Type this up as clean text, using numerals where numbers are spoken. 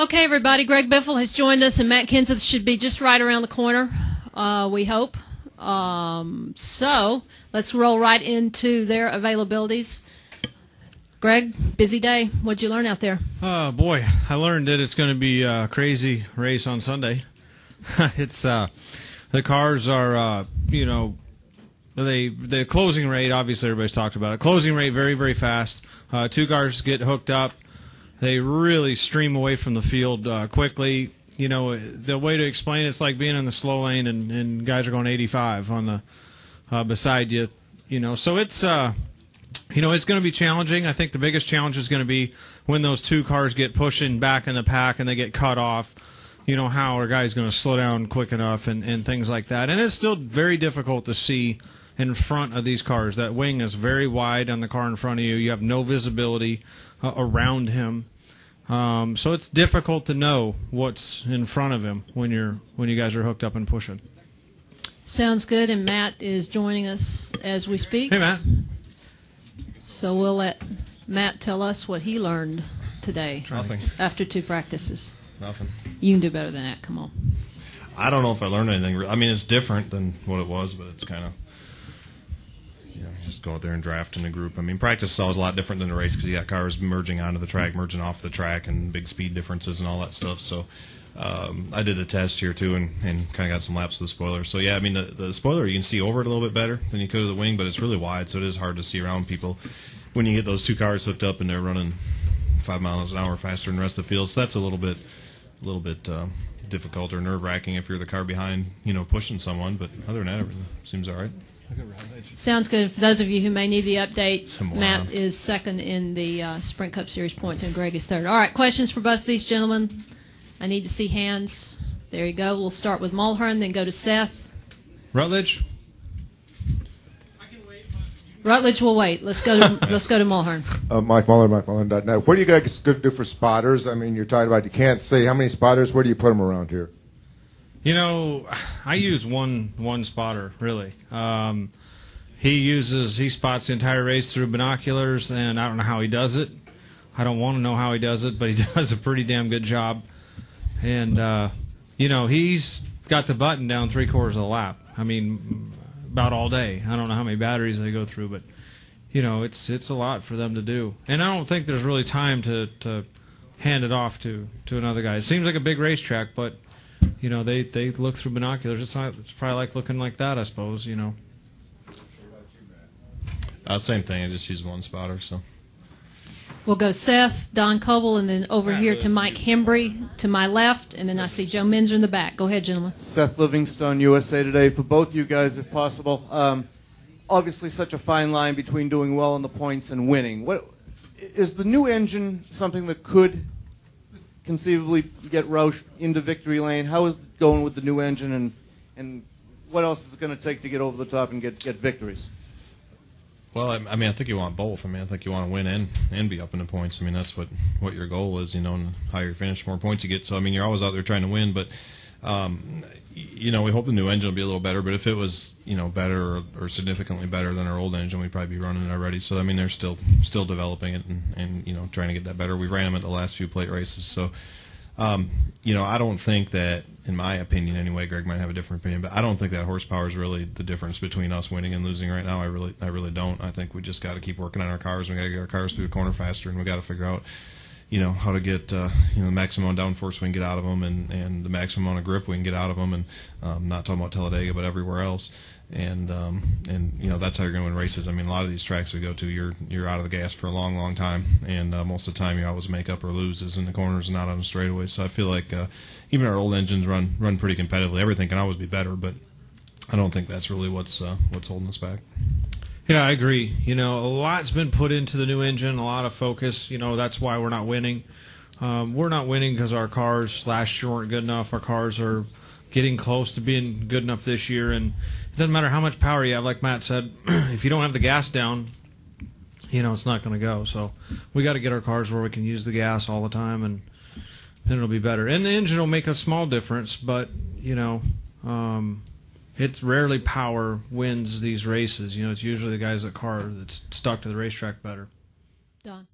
Okay, everybody, Greg Biffle has joined us, and Matt Kenseth should be just right around the corner, we hope. So let's roll right into their availabilities. Greg, busy day. What'd you learn out there? Boy, I learned that it's going to be a crazy race on Sunday. It's the cars are, the closing rate, obviously everybody's talked about it. Closing rate very, very fast. Two cars get hooked up. They really stream away from the field quickly. You know, the way to explain it's like being in the slow lane and guys are going 85 on the beside you. You know, so it's it's going to be challenging. I think the biggest challenge is going to be when those two cars get pushing back in the pack and they get cut off. You know, how are guys going to slow down quick enough and things like that. And it's still very difficult to see in front of these cars. That wing is very wide on the car in front of you. You have no visibility around him. So it's difficult to know what's in front of him when you guys are hooked up and pushing. Sounds good, and Matt is joining us as we speak. Hey, Matt. So we'll let Matt tell us what he learned today. Nothing. After two practices. Nothing. You can do better than that. Come on. I don't know if I learned anything. I mean, it's different than what it was, but it's kind of, just go out there and draft in a group. I mean, practice is always a lot different than a race because you got cars merging onto the track, merging off the track, and big speed differences and all that stuff. So I did a test here, too, and kind of got some laps of the spoiler. So, yeah, I mean, the spoiler, you can see over it a little bit better than you could with the wing, but it's really wide, so it is hard to see around people when you get those two cars hooked up and they're running 5 miles an hour faster than the rest of the field. So that's a little bit difficult or nerve-wracking if you're the car behind, pushing someone. But other than that, everything seems all right. Sounds good. For those of you who may need the update, Matt is second in the Sprint Cup Series points, and Greg is third. All right, questions for both of these gentlemen? I need to see hands. There you go. We'll start with Mulhern, then go to Seth. Rutledge? Rutledge will wait. Let's go to Mulhern. Mike Muller, MikeMuller.net. What do you guys do for spotters? I mean, you're talking about you can't see. How many spotters? Where do you put them around here? I use one spotter, really. He spots the entire race through binoculars, and I don't know how he does it. I don't want to know how he does it, but he does a pretty damn good job. And, he's got the button down 3/4 of the lap. I mean, about all day. I don't know how many batteries they go through, but, it's a lot for them to do. And I don't think there's really time to hand it off to another guy. It seems like a big racetrack, but they look through binoculars. It's probably like looking like that, I suppose. Same thing. I just use one spotter. So we'll go Seth, Don Coble, and then over here to Mike Hembry to my left, and then I see Joe Minzer in the back. Go ahead, gentlemen. Seth Livingstone, USA Today. For both you guys, if possible. Obviously, such a fine line between doing well in the points and winning. What is the new engine? Something that could conceivably get Roush into victory lane? How is it going with the new engine, and what else is it going to take to get over the top and get victories? Well, I mean, I think you want both. I mean, I think you want to win and be up in the points. I mean, that's what your goal is, and the higher you finish, the more points you get. So, I mean, you're always out there trying to win, but, we hope the new engine will be a little better, but if it was, better or significantly better than our old engine, we'd probably be running it already. So, I mean, they're still developing it and trying to get that better. We ran them at the last few plate races. So, I don't think that, in my opinion anyway, Greg might have a different opinion, but I don't think that horsepower is really the difference between us winning and losing right now. I really don't. I think we just got to keep working on our cars. We got to get our cars through the corner faster, and we got to figure out, how to get, the maximum amount of downforce we can get out of them and the maximum amount of grip we can get out of them, and not talking about Talladega, but everywhere else. And that's how you're going to win races. I mean, a lot of these tracks we go to, you're out of the gas for a long, long time, and most of the time you always make up or lose is in the corners and not on the straightaways. So I feel like even our old engines run pretty competitively. Everything can always be better, but I don't think that's really what's holding us back. Yeah, I agree. A lot's been put into the new engine, a lot of focus. That's why we're not winning. We're not winning because our cars last year weren't good enough. Our cars are getting close to being good enough this year, and it doesn't matter how much power you have. Like Matt said, if you don't have the gas down, it's not going to go. So we got to get our cars where we can use the gas all the time, and then it'll be better. And the engine will make a small difference, but it's rarely power wins these races. It's usually the guys at car that's stuck to the racetrack better. Don.